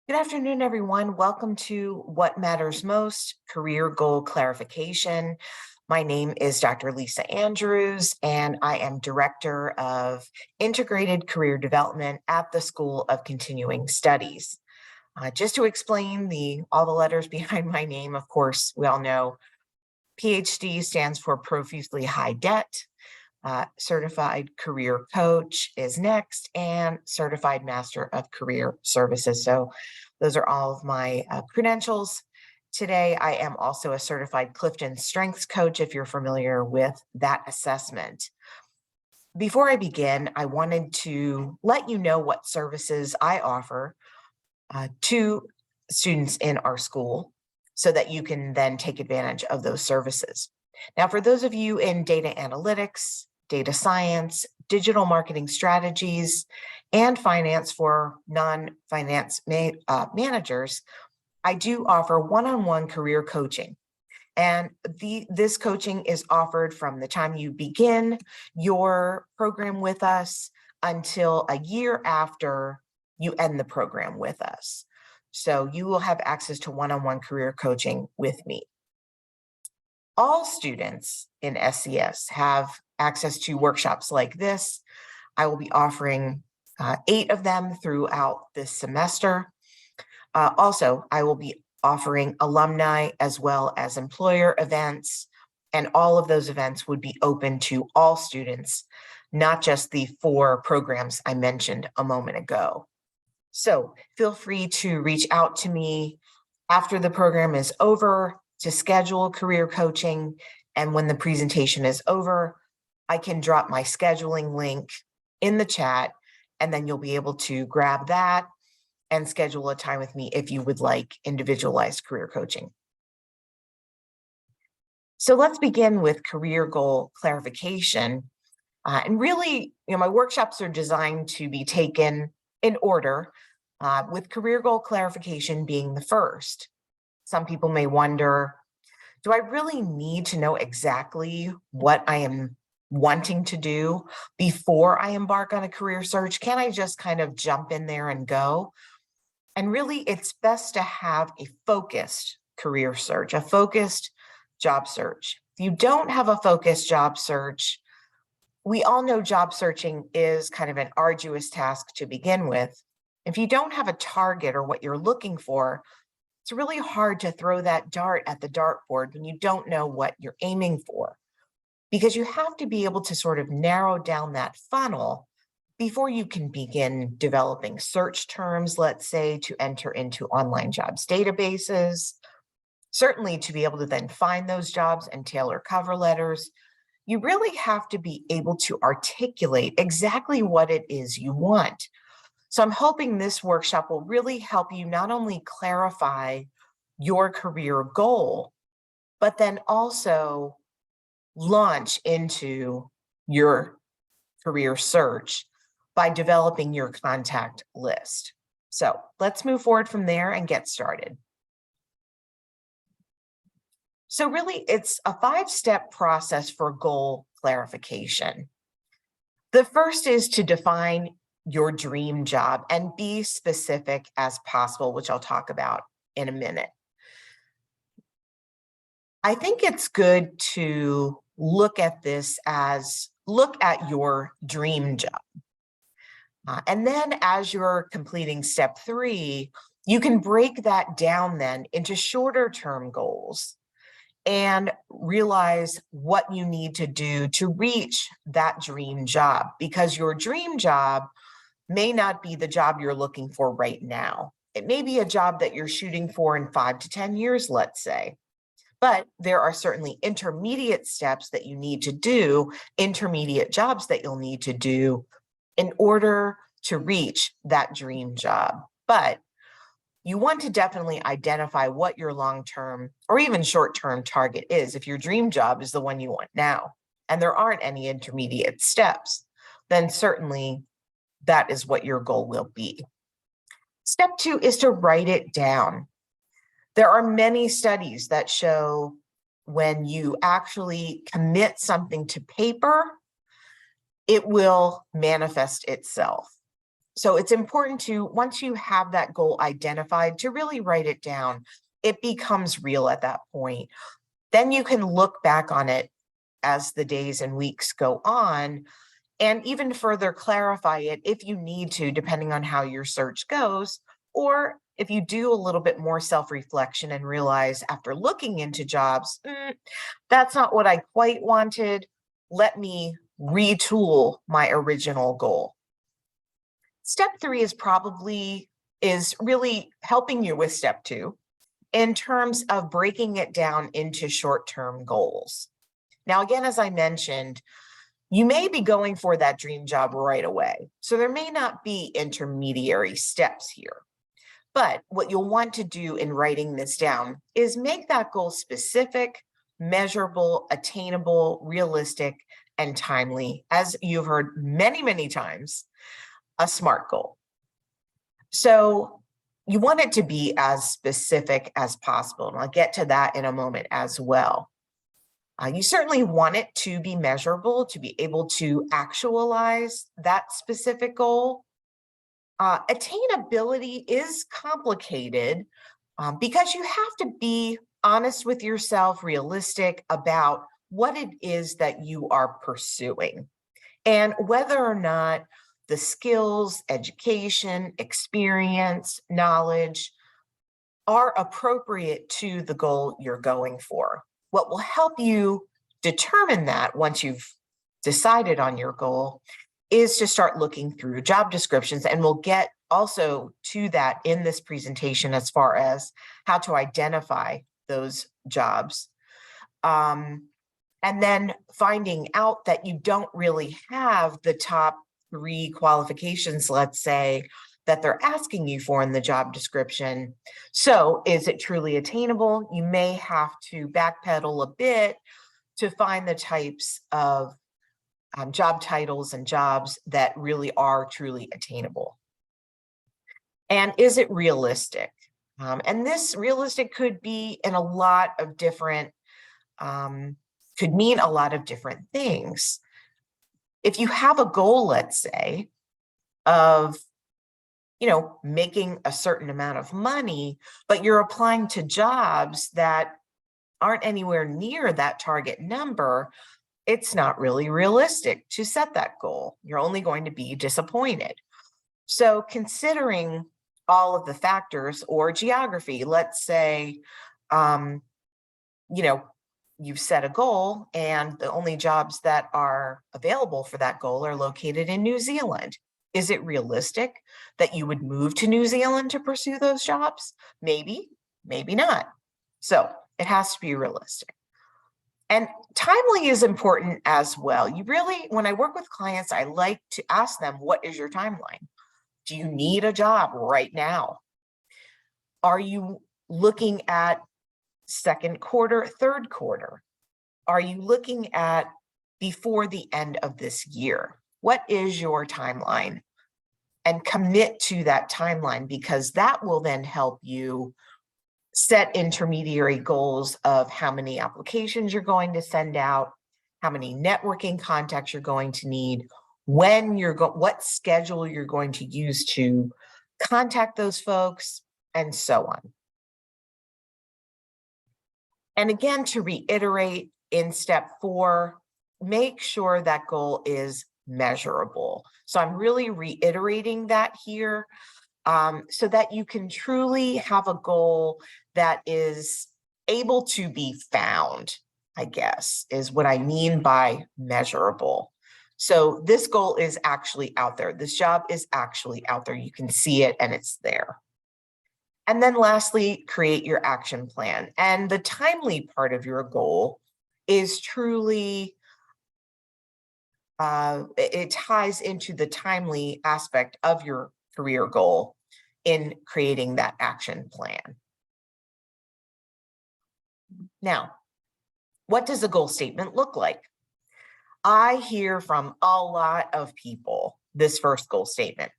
Good afternoon, everyone. Welcome to What Matters Most, Career Goal Clarification. My name is Dr. Lisa Andrews, and I am Director of Integrated Career Development at the School of Continuing Studies. Just to explain all the letters behind my name, of course, we all know PhD stands for Profusely High Debt. Certified Career Coach is next, and Certified Master of Career Services. So those are all of my credentials. Today, I am also a Certified Clifton Strengths Coach, if you're familiar with that assessment. Before I begin, I wanted to let you know what services I offer to students in our school so that you can then take advantage of those services. Now, for those of you in data analytics, data science, digital marketing strategies, and finance for non-finance managers, I do offer one-on-one career coaching. And this coaching is offered from the time you begin your program with us until a year after you end the program with us. So you will have access to one-on-one career coaching with me. All students in SCS have access to workshops like this. I will be offering 8 of them throughout this semester. Also, I will be offering alumni as well as employer events, and all of those events would be open to all students, not just the 4 programs I mentioned a moment ago. So feel free to reach out to me after the program is over to schedule career coaching. And when the presentation is over, I can drop my scheduling link in the chat, and then you'll be able to grab that and schedule a time with me if you would like individualized career coaching. So let's begin with career goal clarification. And really, my workshops are designed to be taken in order, with career goal clarification being the first. Some people may wonder, do I really need to know exactly what I am wanting to do before I embark on a career search? Can I just kind of jump in there and go? And really, it's best to have a focused career search, a focused job search. If you don't have a focused job search, we all know job searching is kind of an arduous task to begin with. If you don't have a target or what you're looking for, it's really hard to throw that dart at the dartboard when you don't know what you're aiming for, because you have to be able to sort of narrow down that funnel before you can begin developing search terms, let's say, to enter into online jobs databases. Certainly, to be able to then find those jobs and tailor cover letters, you really have to be able to articulate exactly what it is you want. So I'm hoping this workshop will really help you not only clarify your career goal, but then also launch into your career search by developing your contact list. So let's move forward from there and get started. So really, it's a 5-step process for goal clarification. The first is to define your dream job and be specific as possible, which I'll talk about in a minute. I think it's good to look at this as look at your dream job. And then as you're completing step 3, you can break that down then into shorter term goals and realize what you need to do to reach that dream job, because your dream job may not be the job you're looking for right now. It may be a job that you're shooting for in 5 to 10 years, let's say. But there are certainly intermediate steps that you need to do, intermediate jobs that you'll need to do in order to reach that dream job. But you want to definitely identify what your long-term or even short-term target is. If your dream job is the one you want now, and there aren't any intermediate steps, then certainly that is what your goal will be. Step 2 is to write it down. There are many studies that show when you actually commit something to paper, it will manifest itself. So it's important to, once you have that goal identified, to really write it down. It becomes real at that point. Then you can look back on it as the days and weeks go on and even further clarify it if you need to, depending on how your search goes, or if you do a little bit more self-reflection and realize after looking into jobs, that's not what I quite wanted. Let me retool my original goal. Step 3 is really helping you with step 2 in terms of breaking it down into short-term goals. Now, again, as I mentioned, you may be going for that dream job right away. So there may not be intermediary steps here. But what you'll want to do in writing this down is make that goal specific, measurable, attainable, realistic, and timely. As you've heard many, many times, a SMART goal. So you want it to be as specific as possible. And I'll get to that in a moment as well. You certainly want it to be measurable, to be able to actualize that specific goal. Attainability is complicated because you have to be honest with yourself, realistic about what it is that you are pursuing and whether or not the skills, education, experience, knowledge are appropriate to the goal you're going for. What will help you determine that once you've decided on your goal is to start looking through job descriptions, and we'll get also to that in this presentation as far as how to identify those jobs. And then finding out that you don't really have the top 3 qualifications, let's say, that they're asking you for in the job description. So is it truly attainable? You may have to backpedal a bit to find the types of job titles and jobs that really are truly attainable. And is it realistic? And this realistic could be in a lot of different, could mean a lot of different things. If you have a goal, let's say, of making a certain amount of money, but you're applying to jobs that aren't anywhere near that target number, it's not really realistic to set that goal. You're only going to be disappointed. So considering all of the factors, or geography, let's say, you've set a goal and the only jobs that are available for that goal are located in New Zealand. Is it realistic that you would move to New Zealand to pursue those jobs? Maybe, maybe not. So it has to be realistic. And timely is important as well. When I work with clients, I like to ask them, what is your timeline? Do you need a job right now? Are you looking at second quarter, third quarter? Are you looking at before the end of this year? What is your timeline? And commit to that timeline, because that will then help you set intermediary goals of how many applications you're going to send out, how many networking contacts you're going to need, what schedule you're going to use to contact those folks, and so on. And again, to reiterate, in step 4, make sure that goal is measurable. So I'm really reiterating that here, so that you can truly have a goal that is able to be found, I guess, is what I mean by measurable. So this goal is actually out there. This job is actually out there. You can see it and it's there. And then lastly, create your action plan. And the timely part of your goal is truly, it ties into the timely aspect of your career goal in creating that action plan. Now, what does a goal statement look like? I hear from a lot of people this first goal statement,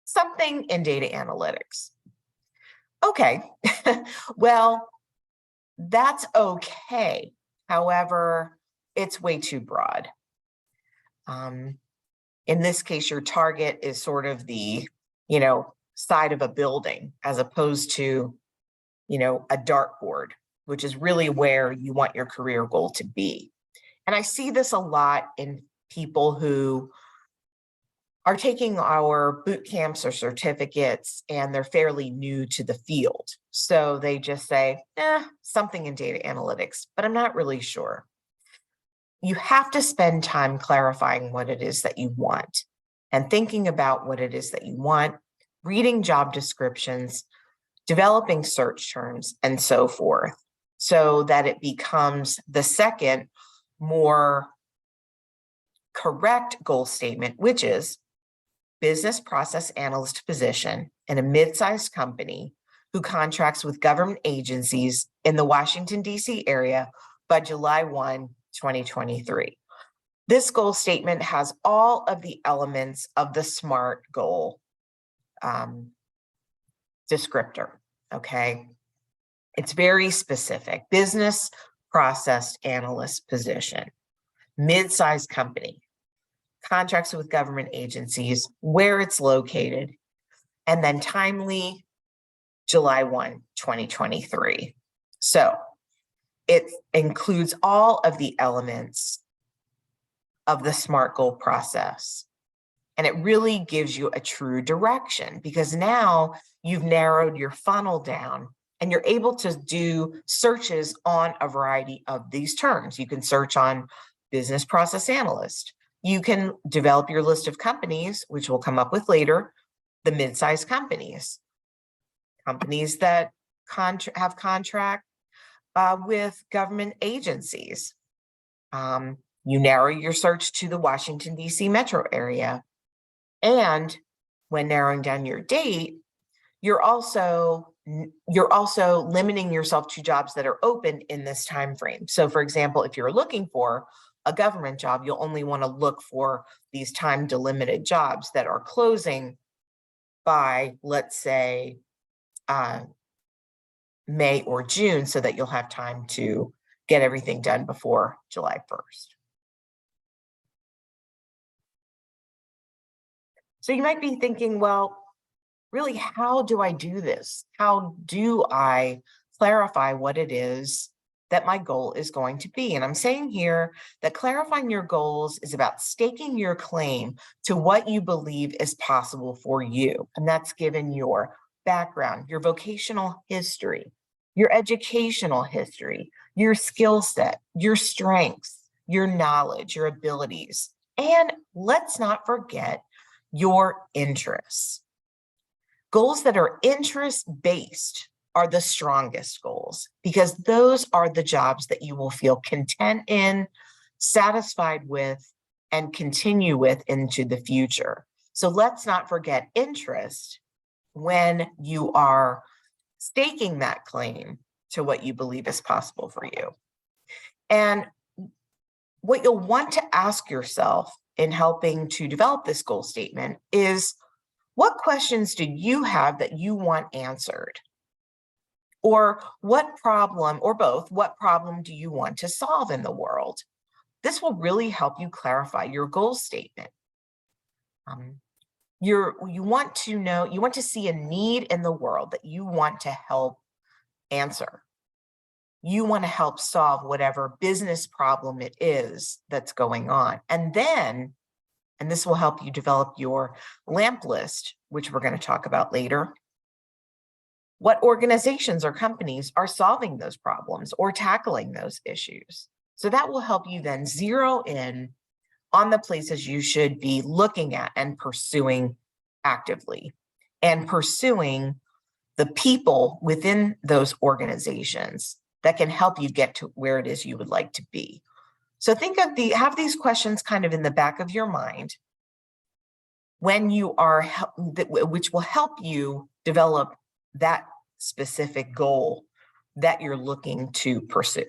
something in data analytics. Okay, well, that's okay. However, it's way too broad. In this case, your target is sort of the side of a building as opposed to, a dartboard, which is really where you want your career goal to be. And I see this a lot in people who are taking our boot camps or certificates and they're fairly new to the field. So they just say, something in data analytics, but I'm not really sure. You have to spend time clarifying what it is that you want and thinking about what it is that you want, reading job descriptions, developing search terms, and so forth, so that it becomes the second, more correct goal statement, which is business process analyst position in a mid-sized company who contracts with government agencies in the Washington, D.C. area by July 1, 2023. This goal statement has all of the elements of the SMART goal descriptor, okay? It's very specific. Business process analyst position, mid-sized company, contracts with government agencies, where it's located, and then timely, July 1, 2023. So it includes all of the elements of the SMART goal process. And it really gives you a true direction because now you've narrowed your funnel down and you're able to do searches on a variety of these terms. You can search on business process analyst. You can develop your list of companies, which we'll come up with later, the mid-sized companies that have contract with government agencies. You narrow your search to the Washington, D.C. metro area. And when narrowing down your date, you're also limiting yourself to jobs that are open in this time frame. So for example, if you're looking for a government job, you'll only want to look for these time delimited jobs that are closing by, let's say, May or June, so that you'll have time to get everything done before July 1st. So you might be thinking, well, really, how do I do this? How do I clarify what it is that my goal is going to be? And I'm saying here that clarifying your goals is about staking your claim to what you believe is possible for you. And that's given your background, your vocational history, your educational history, your skill set, your strengths, your knowledge, your abilities, and let's not forget your interests. Goals that are interest-based are the strongest goals because those are the jobs that you will feel content in, satisfied with, and continue with into the future. So let's not forget interest when you are staking that claim to what you believe is possible for you. And what you'll want to ask yourself in helping to develop this goal statement is, what questions do you have that you want answered? Or what problem, or both, what problem do you want to solve in the world? This will really help you clarify your goal statement. You want to see a need in the world that you want to help answer. You want to help solve whatever business problem it is that's going on. And this will help you develop your LAMP list, which we're going to talk about later. What organizations or companies are solving those problems or tackling those issues? So that will help you then zero in on the places you should be looking at and pursuing actively, and pursuing the people within those organizations that can help you get to where it is you would like to be. So have these questions kind of in the back of your mind when you are, which will help you develop that specific goal that you're looking to pursue.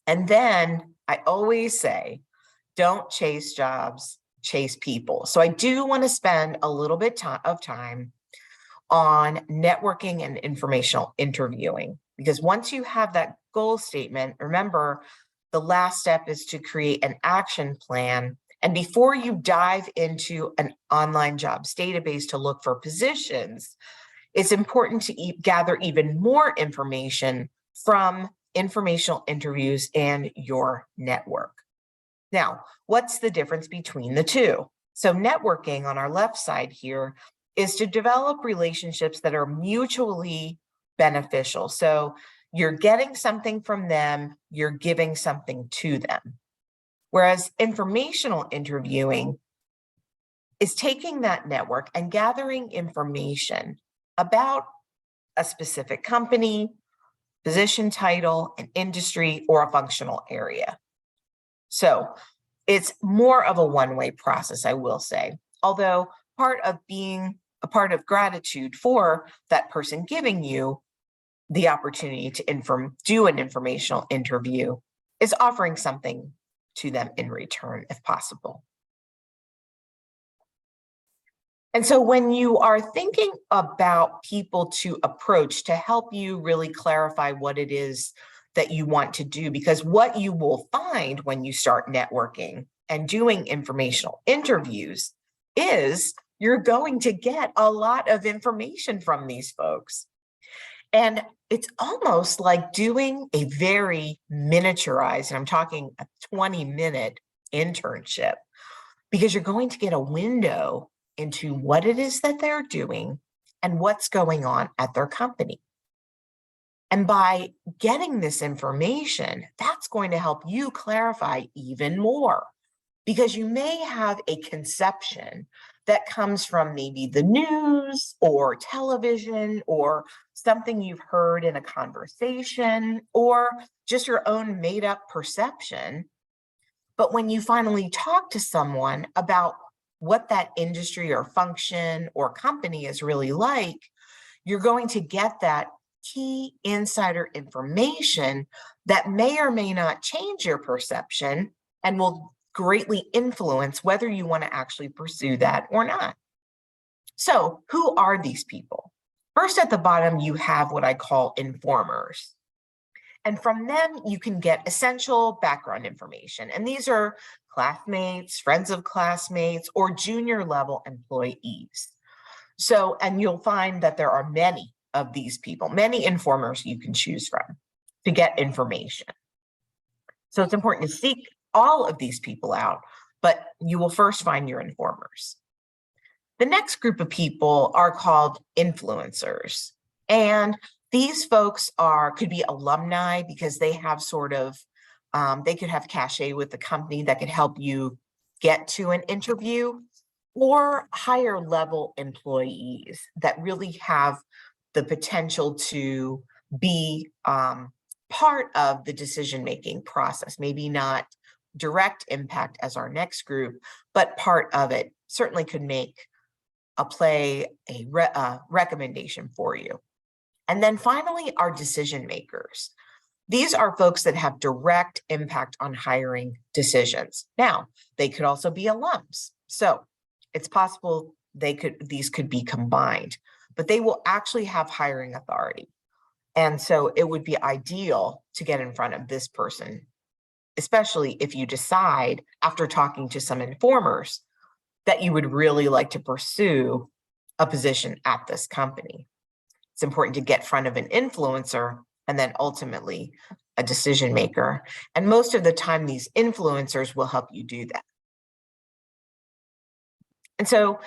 And then I always say, don't chase jobs, chase people. So I do want to spend a little bit of time on networking and informational interviewing, because once you have that goal statement, remember, the last step is to create an action plan And before you dive into an online jobs database to look for positions, it's important to gather even more information from informational interviews and your network. Now, what's the difference between the two? So networking on our left side here is to develop relationships that are mutually beneficial. So you're getting something from them, you're giving something to them. Whereas informational interviewing is taking that network and gathering information about a specific company, position title, an industry, or a functional area. So it's more of a one-way process, I will say, although part of being a part of gratitude for that person giving you the opportunity to do an informational interview is offering something to them in return, if possible. And so when you are thinking about people to approach to help you really clarify what it is that you want to do, because what you will find when you start networking and doing informational interviews is you're going to get a lot of information from these folks. And it's almost like doing a very miniaturized, and I'm talking a 20-minute internship, because you're going to get a window into what it is that they're doing and what's going on at their company. And by getting this information, that's going to help you clarify even more, because you may have a conception that comes from maybe the news or television or something you've heard in a conversation or just your own made up perception. But when you finally talk to someone about what that industry or function or company is really like, you're going to get that key insider information that may or may not change your perception and will greatly influence whether you want to actually pursue that or not. So who are these people? First, at the bottom, you have what I call informers. And from them, you can get essential background information. And these are classmates, friends of classmates, or junior level employees. So, and you'll find that there are many of these people, many informers you can choose from to get information. So it's important to seek all of these people out, but you will first find your informers. The next group of people are called influencers. And these folks could be alumni because they have they could have cachet with the company that could help you get to an interview, or higher level employees that really have the potential to be part of the decision-making process, maybe not direct impact as our next group, but part of it certainly could make a recommendation for you. And then finally, our decision makers. These are folks that have direct impact on hiring decisions. Now, they could also be alums. So it's possible these could be combined, but they will actually have hiring authority. And so it would be ideal to get in front of this person, especially if you decide after talking to some informers that you would really like to pursue a position at this company. It's important to get in front of an influencer and then ultimately a decision maker. And most of the time, these influencers will help you do that. And so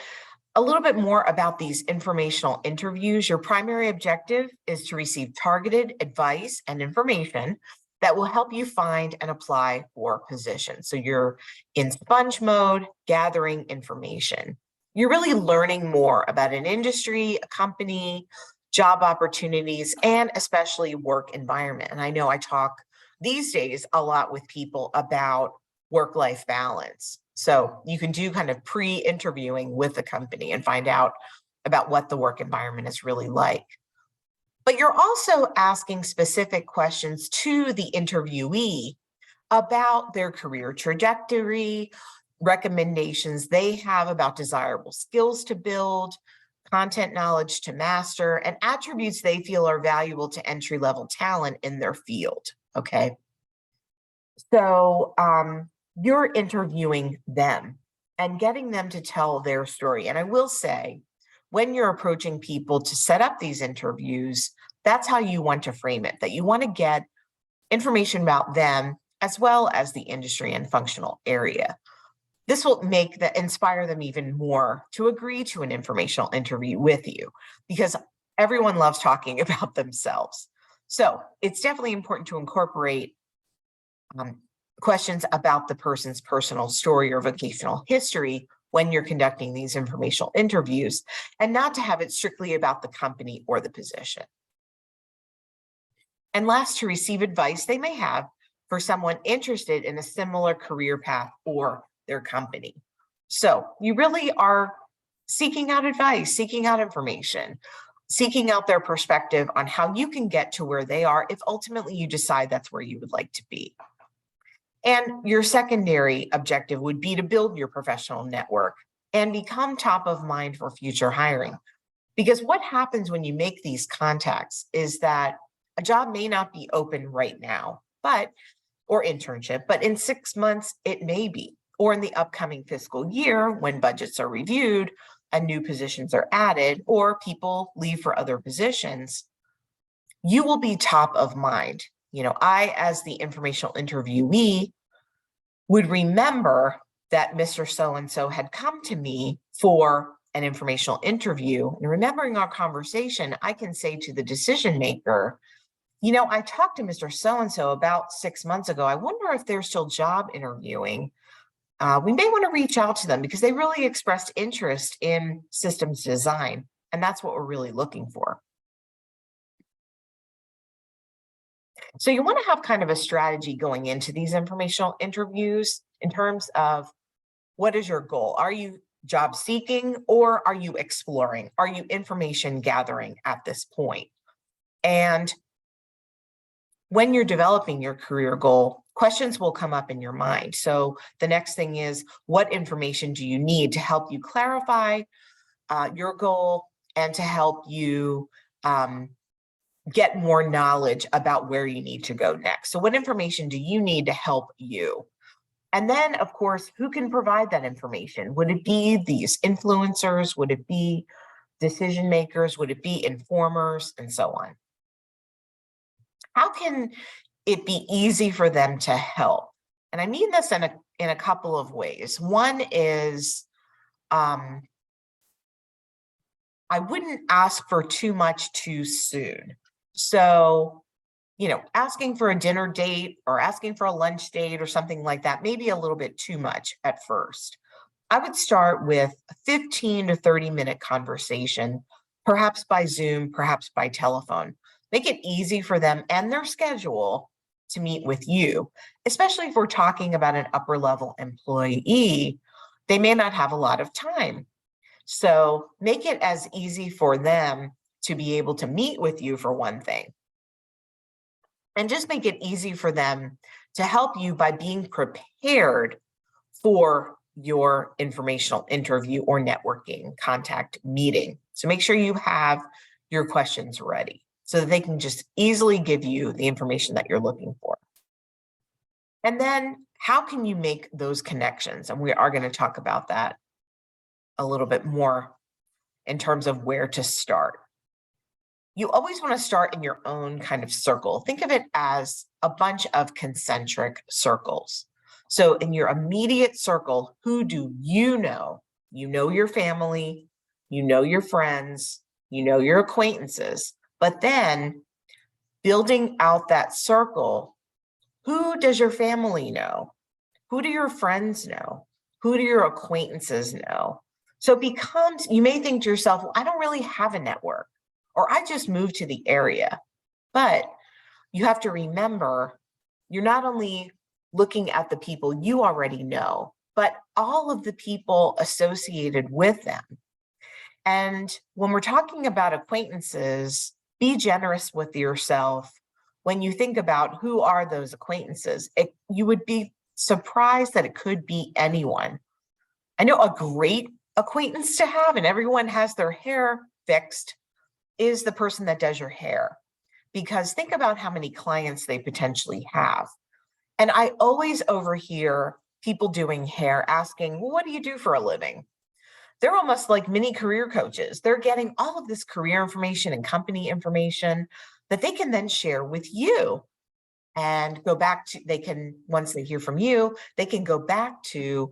a little bit more about these informational interviews. Your primary objective is to receive targeted advice and information that will help you find and apply for positions. So you're in sponge mode, gathering information. You're really learning more about an industry, a company, job opportunities, and especially work environment. And I know I talk these days a lot with people about work-life balance. So you can do kind of pre-interviewing with the company and find out about what the work environment is really like. But you're also asking specific questions to the interviewee about their career trajectory, recommendations they have about desirable skills to build, content knowledge to master, and attributes they feel are valuable to entry-level talent in their field, okay? So you're interviewing them and getting them to tell their story. And I will say, when you're approaching people to set up these interviews, that's how you want to frame it, that you want to get information about them as well as the industry and functional area. This will inspire them even more to agree to an informational interview with you, because everyone loves talking about themselves. So it's definitely important to incorporate questions about the person's personal story or vocational history when you're conducting these informational interviews, and not to have it strictly about the company or the position. And last, to receive advice they may have for someone interested in a similar career path or their company. So you really are seeking out advice, seeking out information, seeking out their perspective on how you can get to where they are if ultimately you decide that's where you would like to be. And your secondary objective would be to build your professional network and become top of mind for future hiring. Because what happens when you make these contacts is that a job may not be open right now, or internship, but in 6 months it may be, or in the upcoming fiscal year when budgets are reviewed and new positions are added, or people leave for other positions, you will be top of mind. I, as the informational interviewee, would remember that Mr. So-and-so had come to me for an informational interview. And remembering our conversation, I can say to the decision maker, I talked to Mr. So-and-so about 6 months ago. I wonder if they're still job interviewing. We may want to reach out to them because they really expressed interest in systems design. And that's what we're really looking for. So you want to have kind of a strategy going into these informational interviews in terms of what is your goal? Are you job seeking or are you exploring? Are you information gathering at this point? And when you're developing your career goal, questions will come up in your mind. So the next thing is, what information do you need to help you clarify your goal and to help you get more knowledge about where you need to go next? So what information do you need to help you? And then, of course, who can provide that information? Would it be these influencers? Would it be decision makers? Would it be informers, and so on? How can it be easy for them to help? And I mean this in a couple of ways. One is, I wouldn't ask for too much too soon. So, asking for a dinner date or asking for a lunch date or something like that, maybe a little bit too much at first. I would start with a 15 to 30-minute conversation, perhaps by Zoom, perhaps by telephone. Make it easy for them and their schedule to meet with you, especially if we're talking about an upper level employee. They may not have a lot of time. So make it as easy for them to be able to meet with you, for one thing. And just make it easy for them to help you by being prepared for your informational interview or networking contact meeting. So make sure you have your questions ready so that they can just easily give you the information that you're looking for. And then how can you make those connections? And we are going to talk about that a little bit more in terms of where to start. You always want to start in your own kind of circle. Think of it as a bunch of concentric circles. So in your immediate circle, who do you know? You know your family, you know your friends, you know your acquaintances, but then building out that circle, who does your family know? Who do your friends know? Who do your acquaintances know? So it becomes, you may think to yourself, well, I don't really have a network, or I just moved to the area. But you have to remember, you're not only looking at the people you already know, but all of the people associated with them. And when we're talking about acquaintances, be generous with yourself. When you think about who are those acquaintances, you would be surprised that it could be anyone. I know a great acquaintance to have, and everyone has their hair fixed, is the person that does your hair. Because think about how many clients they potentially have. And I always overhear people doing hair asking, well, what do you do for a living? They're almost like mini career coaches. They're getting all of this career information and company information that they can then share with you and go back to, they can, once they hear from you, they can go back to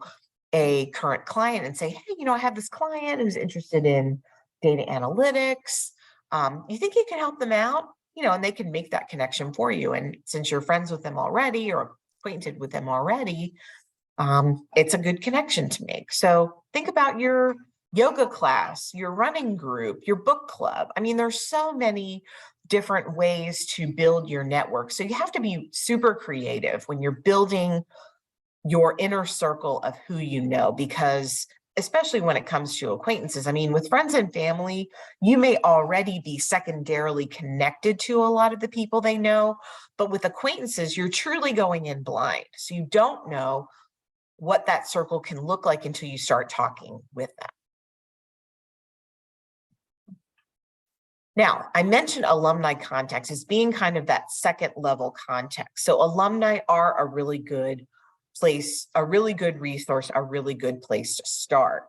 a current client and say, hey, I have this client who's interested in data analytics. You think you can help them out? And they can make that connection for you. And since you're friends with them already or acquainted with them already, it's a good connection to make. So think about your yoga class, your running group, your book club. There's so many different ways to build your network. So you have to be super creative when you're building your inner circle of who you know, because especially when it comes to acquaintances, with friends and family, you may already be secondarily connected to a lot of the people they know, but with acquaintances, you're truly going in blind. So you don't know what that circle can look like until you start talking with them. Now, I mentioned alumni contacts as being kind of that second level context. So alumni are a really good place, a really good resource, a really good place to start.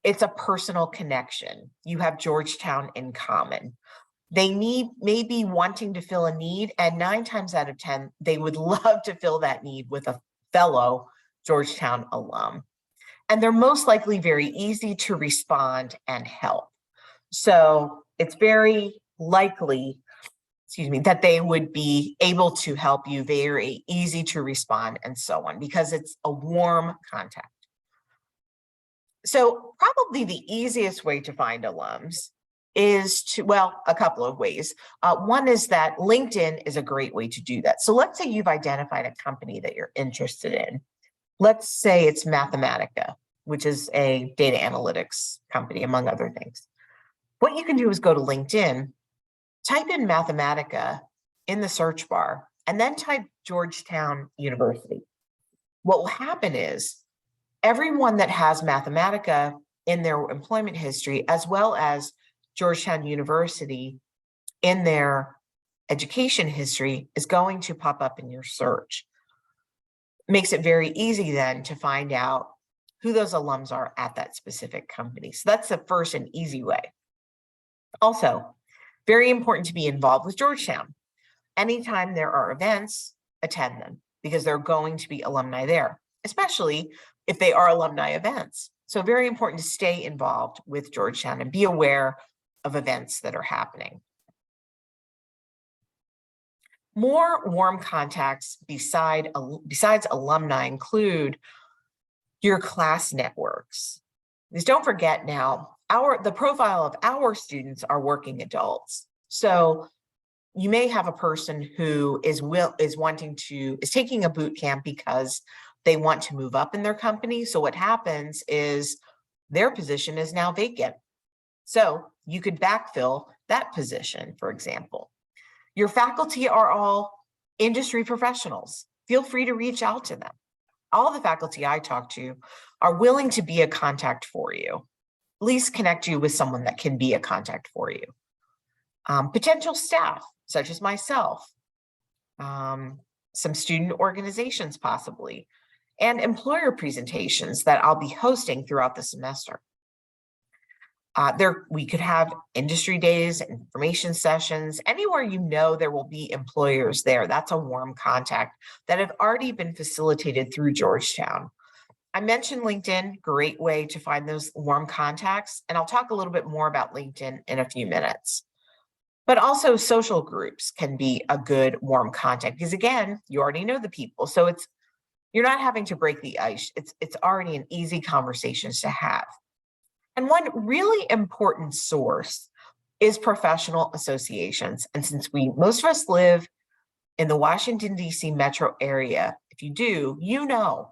It's a personal connection. You have Georgetown in common. They may be wanting to fill a need, and 9 times out of 10, they would love to fill that need with a fellow Georgetown alum. And they're most likely very easy to respond and help. So it's very likely, that they would be able to help you, very easy to respond and so on, because it's a warm contact. So probably the easiest way to find alums is to, well, a couple of ways. One is that LinkedIn is a great way to do that. So let's say you've identified a company that you're interested in. Let's say it's Mathematica, which is a data analytics company, among other things. What you can do is go to LinkedIn, type in Mathematica in the search bar, and then type Georgetown University. What will happen is everyone that has Mathematica in their employment history, as well as Georgetown University in their education history, is going to pop up in your search. Makes it very easy then to find out who those alums are at that specific company. So that's the first and easy way. Also, very important to be involved with Georgetown. Anytime there are events, attend them, because there are going to be alumni there, especially if they are alumni events. So very important to stay involved with Georgetown and be aware of events that are happening. More warm contacts besides alumni include your class networks. Because don't forget now, the profile of our students are working adults. So you may have a person who is taking a boot camp because they want to move up in their company. So what happens is their position is now vacant. So you could backfill that position, for example. Your faculty are all industry professionals. Feel free to reach out to them. All the faculty I talk to are willing to be a contact for you. At least connect you with someone that can be a contact for you. Potential staff, such as myself, some student organizations possibly, and employer presentations that I'll be hosting throughout the semester. We could have industry days, information sessions, anywhere there will be employers there. That's a warm contact that have already been facilitated through Georgetown. I mentioned LinkedIn, great way to find those warm contacts, and I'll talk a little bit more about LinkedIn in a few minutes. But also social groups can be a good warm contact, because again, you already know the people. So you're not having to break the ice. It's already an easy conversations to have. And one really important source is professional associations. And since most of us live in the Washington, D.C. metro area, if you do, you know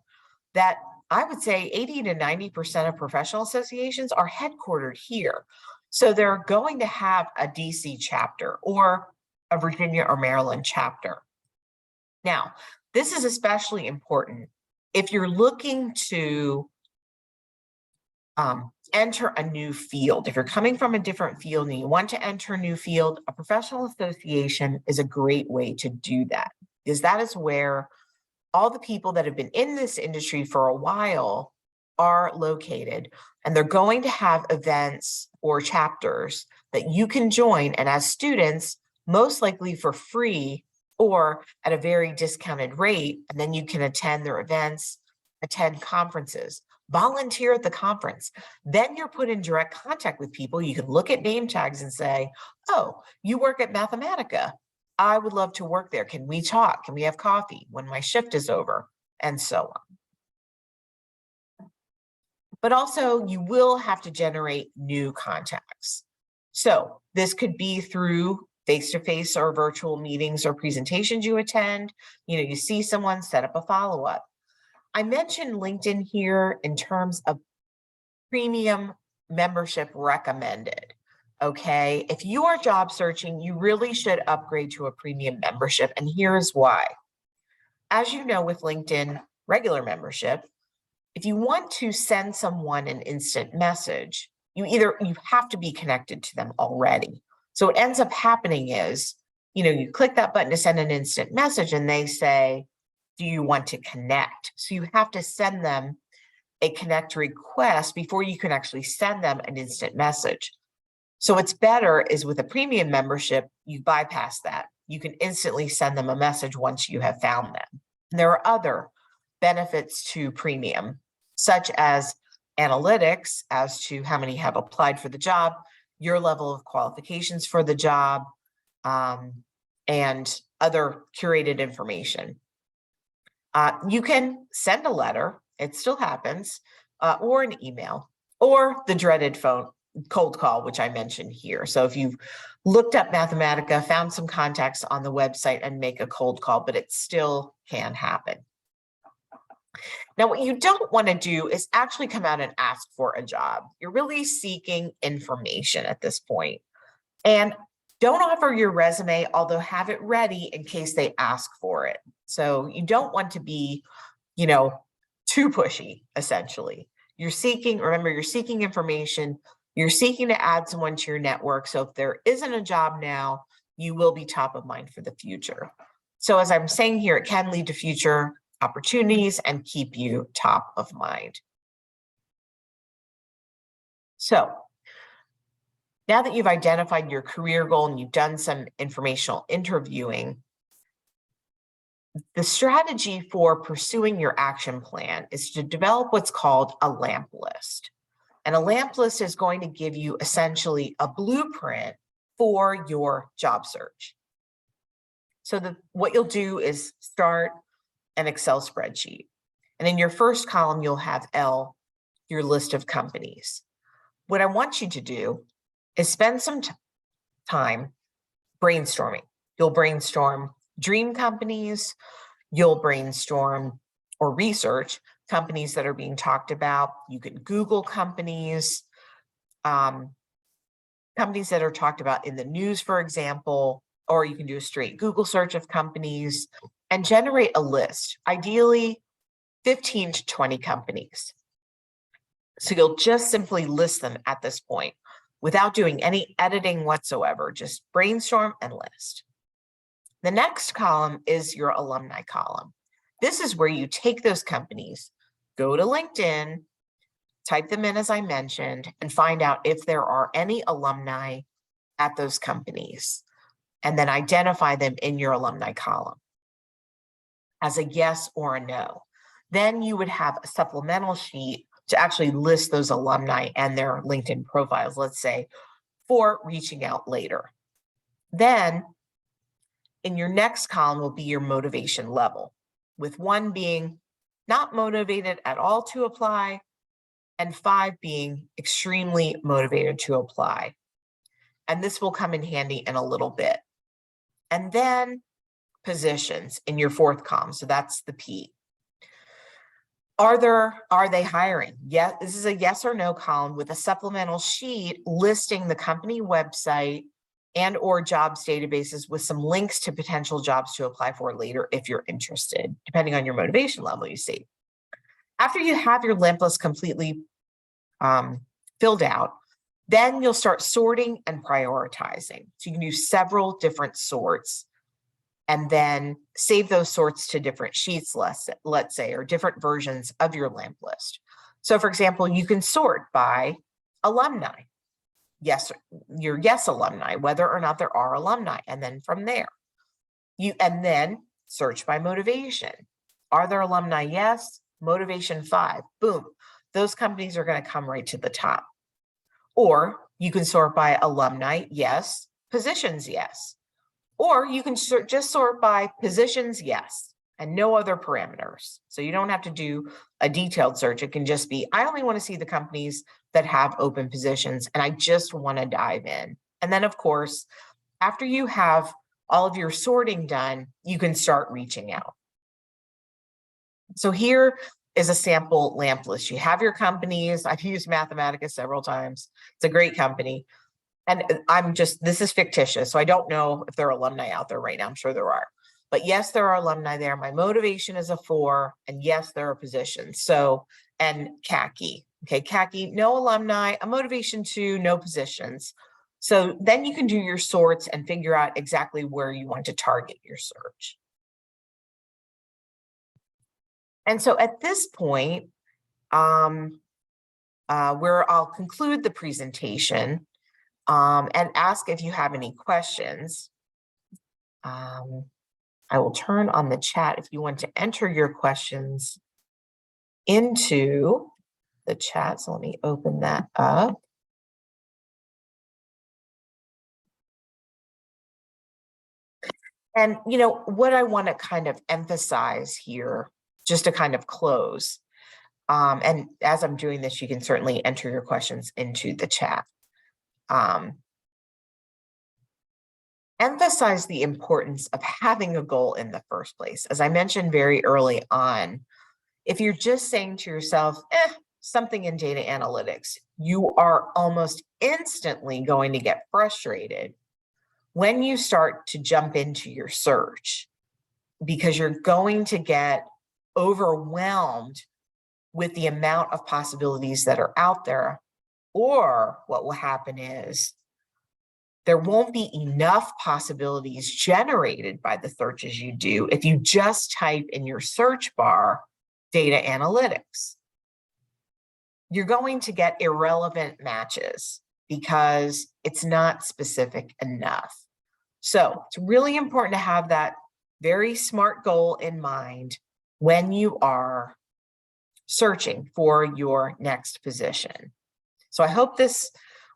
that I would say 80 to 90% of professional associations are headquartered here. So they're going to have a DC chapter or a Virginia or Maryland chapter. Now, this is especially important if you're looking to enter a new field. If you're coming from a different field and you want to enter a new field, a professional association is a great way to do that, because that is where all the people that have been in this industry for a while are located, and they're going to have events or chapters that you can join, and as students, most likely for free or at a very discounted rate, and then you can attend their events, attend conferences, volunteer at the conference. Then you're put in direct contact with people. You can look at name tags and say, oh, you work at Mathematica. I would love to work there. Can we talk? Can we have coffee when my shift is over? And so on. But also you will have to generate new contacts. So this could be through face-to-face or virtual meetings or presentations you attend. You see someone, set up a follow-up. I mentioned LinkedIn here in terms of premium membership recommended. Okay, if you are job searching, you really should upgrade to a premium membership, and here's why. As you know, with LinkedIn regular membership, if you want to send someone an instant message, you have to be connected to them already. So what ends up happening is, you click that button to send an instant message and they say, do you want to connect? So you have to send them a connect request before you can actually send them an instant message. So what's better is with a premium membership, you bypass that. You can instantly send them a message once you have found them. And there are other benefits to premium, such as analytics as to how many have applied for the job, your level of qualifications for the job, and other curated information. You can send a letter, it still happens, or an email, or the dreaded cold call, which I mentioned here. So if you've looked up Mathematica, found some contacts on the website and make a cold call, but it still can happen. Now, what you don't want to do is actually come out and ask for a job. You're really seeking information at this point. And don't offer your resume, although have it ready in case they ask for it. So you don't want to be, too pushy, essentially. Remember, you're seeking information. You're seeking to add someone to your network. So if there isn't a job now, you will be top of mind for the future. So as I'm saying here, it can lead to future opportunities and keep you top of mind. So now that you've identified your career goal and you've done some informational interviewing, the strategy for pursuing your action plan is to develop what's called a lamp list. And a lamp list is going to give you essentially a blueprint for your job search. So what you'll do is start an Excel spreadsheet. And in your first column, you'll have L, your list of companies. What I want you to do is spend some time brainstorming. You'll brainstorm dream companies, you'll brainstorm or research companies that are being talked about. You can Google companies, companies that are talked about in the news, for example, or you can do a straight Google search of companies and generate a list, ideally 15 to 20 companies. So you'll just simply list them at this point without doing any editing whatsoever, just brainstorm and list. The next column is your alumni column. This is where you take those companies, go to LinkedIn, type them in as I mentioned, and find out if there are any alumni at those companies, and then identify them in your alumni column as a yes or a no. Then you would have a supplemental sheet to actually list those alumni and their LinkedIn profiles, let's say, for reaching out later. Then in your next column will be your motivation level, with 1 being not motivated at all to apply, and 5 being extremely motivated to apply. And this will come in handy in a little bit. And then positions in your 4th column. So that's the P. Are they hiring? Yeah, this is a yes or no column with a supplemental sheet listing the company website and or jobs databases with some links to potential jobs to apply for later if you're interested, depending on your motivation level, you see. After you have your lamp list completely filled out, then you'll start sorting and prioritizing. So you can use several different sorts. and then save those sorts to different sheets, let's say, or different versions of your lamp list. So for example, you can sort by alumni. Yes, your yes alumni, whether or not there are alumni. And then from there, and then search by motivation. Are there alumni? Yes. Motivation 5, boom. Those companies are going to come right to the top. Or you can sort by alumni, yes. Positions, yes. Or you can just sort by positions, yes, and no other parameters. So you don't have to do a detailed search. It can just be, I only want to see the companies that have open positions, and I just want to dive in. And then, of course, after you have all of your sorting done, you can start reaching out. So here is a sample lamp list. You have your companies. I've used Mathematica several times. It's a great company. And this is fictitious, so I don't know if there are alumni out there right now. I'm sure there are. But yes, there are alumni there. My motivation is a 4, and yes, there are positions. So, and khaki. Okay, khaki, no alumni, a motivation 2, no positions. So then you can do your sorts and figure out exactly where you want to target your search. And so at this point, where I'll conclude the presentation, and ask if you have any questions. I will turn on the chat if you want to enter your questions into the chat. So let me open that up. And, what I want to kind of emphasize here, just to kind of close, and as I'm doing this, you can certainly enter your questions into the chat. Emphasize the importance of having a goal in the first place. As I mentioned very early on, if you're just saying to yourself, something in data analytics, you are almost instantly going to get frustrated when you start to jump into your search, because you're going to get overwhelmed with the amount of possibilities that are out there. Or what will happen is there won't be enough possibilities generated by the searches you do if you just type in your search bar data analytics. You're going to get irrelevant matches because it's not specific enough. So it's really important to have that very smart goal in mind when you are searching for your next position. So I hope this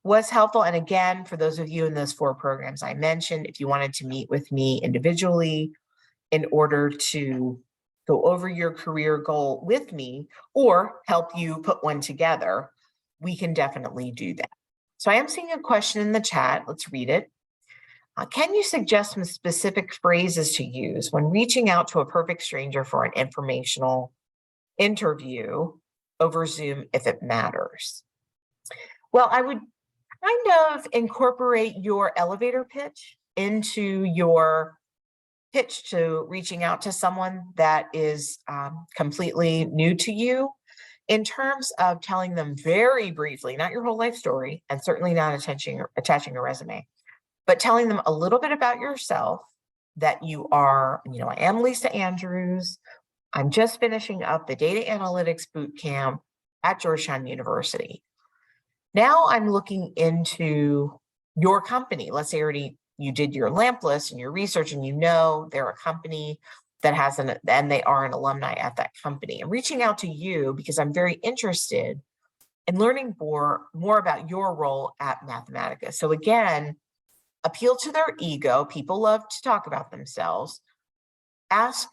was helpful. And again, for those of you in those 4 programs I mentioned, if you wanted to meet with me individually in order to go over your career goal with me or help you put one together, we can definitely do that. So I am seeing a question in the chat. Let's read it. Can you suggest some specific phrases to use when reaching out to a perfect stranger for an informational interview over Zoom if it matters? Well, I would kind of incorporate your elevator pitch into your pitch to reaching out to someone that is completely new to you, in terms of telling them very briefly, not your whole life story, and certainly not attaching a resume, but telling them a little bit about yourself, that you are, I am Lisa Andrews. I'm just finishing up the data analytics boot camp at Georgetown University. Now I'm looking into your company. Let's say you did your lamp list and your research, and they're a company that has and they are an alumni at that company. I'm reaching out to you because I'm very interested in learning more about your role at Mathematica. So again, appeal to their ego. People love to talk about themselves. Ask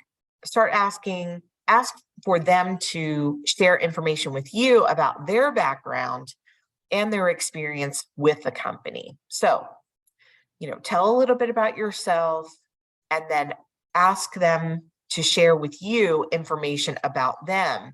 for them to share information with you about their background and their experience with the company. So, tell a little bit about yourself and then ask them to share with you information about them.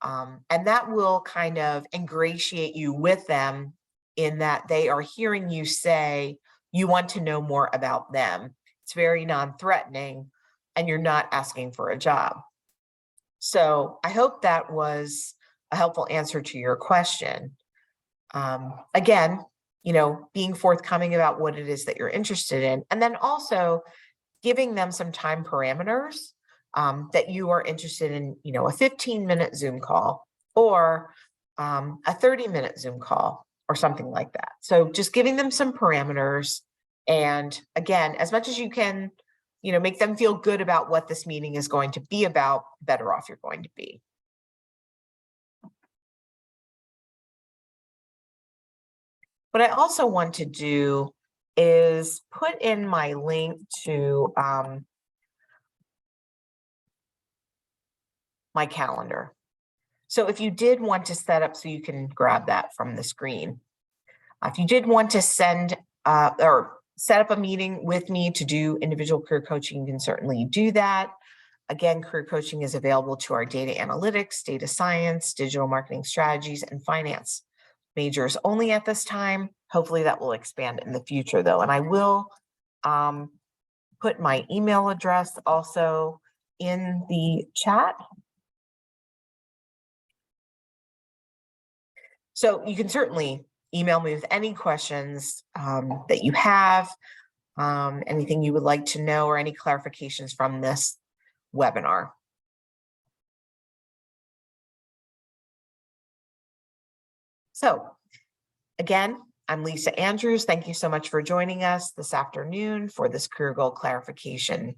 And that will kind of ingratiate you with them, in that they are hearing you say you want to know more about them. It's very non-threatening, and you're not asking for a job. So I hope that was a helpful answer to your question. Again, being forthcoming about what it is that you're interested in. And then also giving them some time parameters that you are interested in, a 15-minute Zoom call or a 30-minute Zoom call or something like that. So just giving them some parameters. And again, as much as you can, make them feel good about what this meeting is going to be about, better off you're going to be. What I also want to do is put in my link to my calendar. So if you did want to set up, so you can grab that from the screen. If you did want to send or set up a meeting with me to do individual career coaching, you can certainly do that. Again, career coaching is available to our data analytics, data science, digital marketing strategies, and finance majors only at this time. Hopefully that will expand in the future though. And I will put my email address also in the chat. So you can certainly email me with any questions that you have, anything you would like to know, or any clarifications from this webinar. So again, I'm Lisa Andrews. Thank you so much for joining us this afternoon for this career goal clarification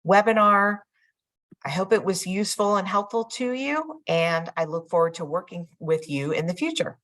webinar. I hope it was useful and helpful to you, and I look forward to working with you in the future.